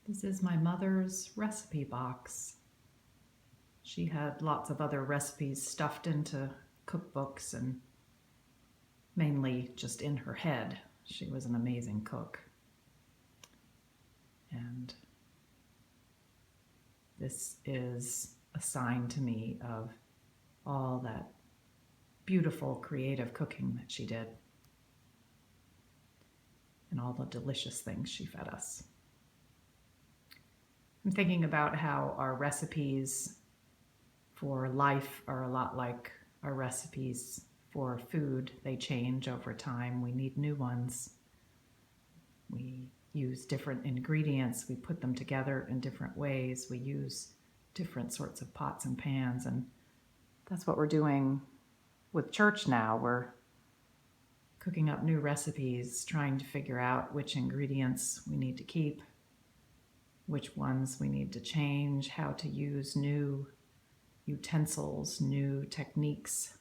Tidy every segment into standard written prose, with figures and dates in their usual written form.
This is my mother's recipe box. She had lots of other recipes stuffed into cookbooks and mainly just in her head. She was an amazing cook. And this is a sign to me of all that beautiful creative cooking that she did and all the delicious things she fed us. I'm thinking about how our recipes for life are a lot like our recipes for food. They change over time. We need new ones. We use different ingredients. We put them together in different ways. We use different sorts of pots and pans. And that's what we're doing with church now. We're cooking up new recipes, trying to figure out which ingredients we need to keep, which ones we need to change, how to use new utensils, new techniques,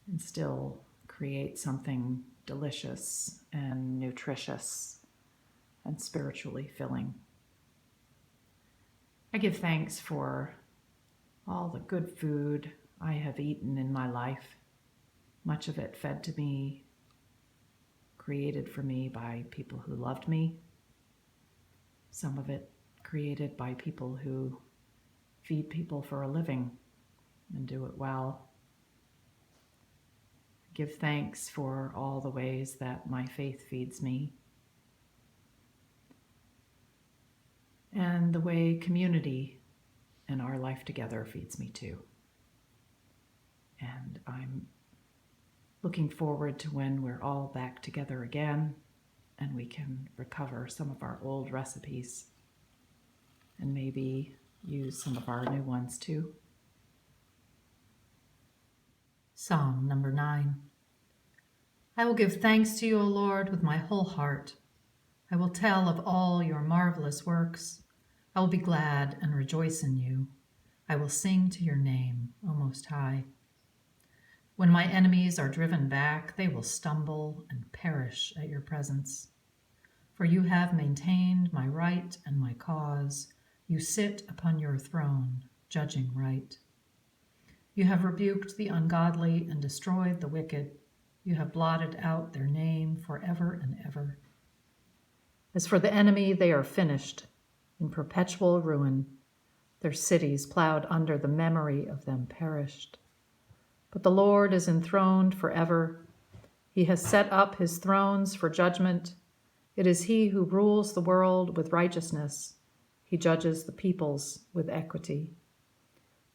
and still create something delicious and nutritious and spiritually filling. I give thanks for all the good food I have eaten in my life, much of it fed to me, created for me by people who loved me, some of it created by people who feed people for a living and do it well. Give thanks for all the ways that my faith feeds me and the way community and our life together feeds me too. And I'm looking forward to when we're all back together again and we can recover some of our old recipes and maybe use some of our new ones too. Psalm number 9. I will give thanks to you, O Lord, with my whole heart. I will tell of all your marvelous works. I will be glad and rejoice in you. I will sing to your name, O Most High. When my enemies are driven back, they will stumble and perish at your presence. For you have maintained my right and my cause. You sit upon your throne, judging right. You have rebuked the ungodly and destroyed the wicked. You have blotted out their name forever and ever. As for the enemy, they are finished, in perpetual ruin. Their cities plowed under, the memory of them perished. But the Lord is enthroned forever. He has set up his thrones for judgment. It is he who rules the world with righteousness. He judges the peoples with equity.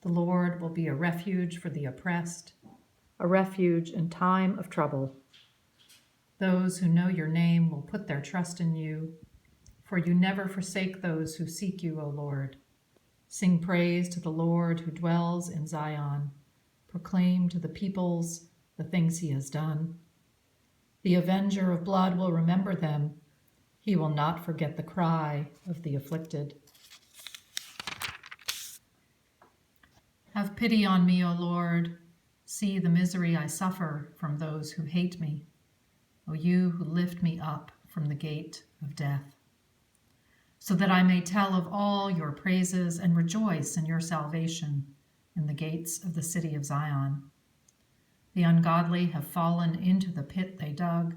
The Lord will be a refuge for the oppressed, a refuge in time of trouble. Those who know your name will put their trust in you, for you never forsake those who seek you, O Lord. Sing praise to the Lord who dwells in Zion. Proclaim to the peoples the things he has done. The avenger of blood will remember them. He will not forget the cry of the afflicted. Have pity on me, O Lord. See the misery I suffer from those who hate me. O you who lift me up from the gate of death, so that I may tell of all your praises and rejoice in your salvation in the gates of the city of Zion. The ungodly have fallen into the pit they dug,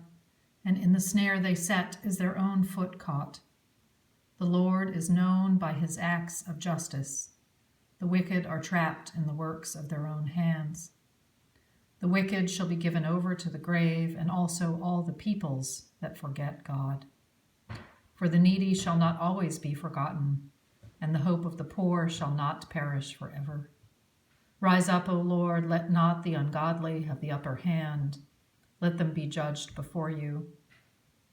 and in the snare they set is their own foot caught. The Lord is known by his acts of justice. The wicked are trapped in the works of their own hands. The wicked shall be given over to the grave, and also all the peoples that forget God. For the needy shall not always be forgotten, and the hope of the poor shall not perish forever. Rise up, O Lord, let not the ungodly have the upper hand. Let them be judged before you.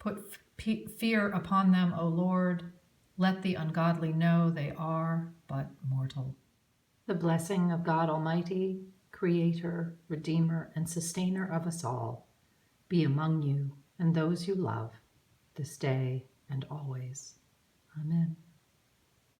Put fear upon them, O Lord. Let the ungodly know they are but mortal. The blessing of God Almighty, Creator, Redeemer, and Sustainer of us all, be among you and those you love, this day and always. Amen.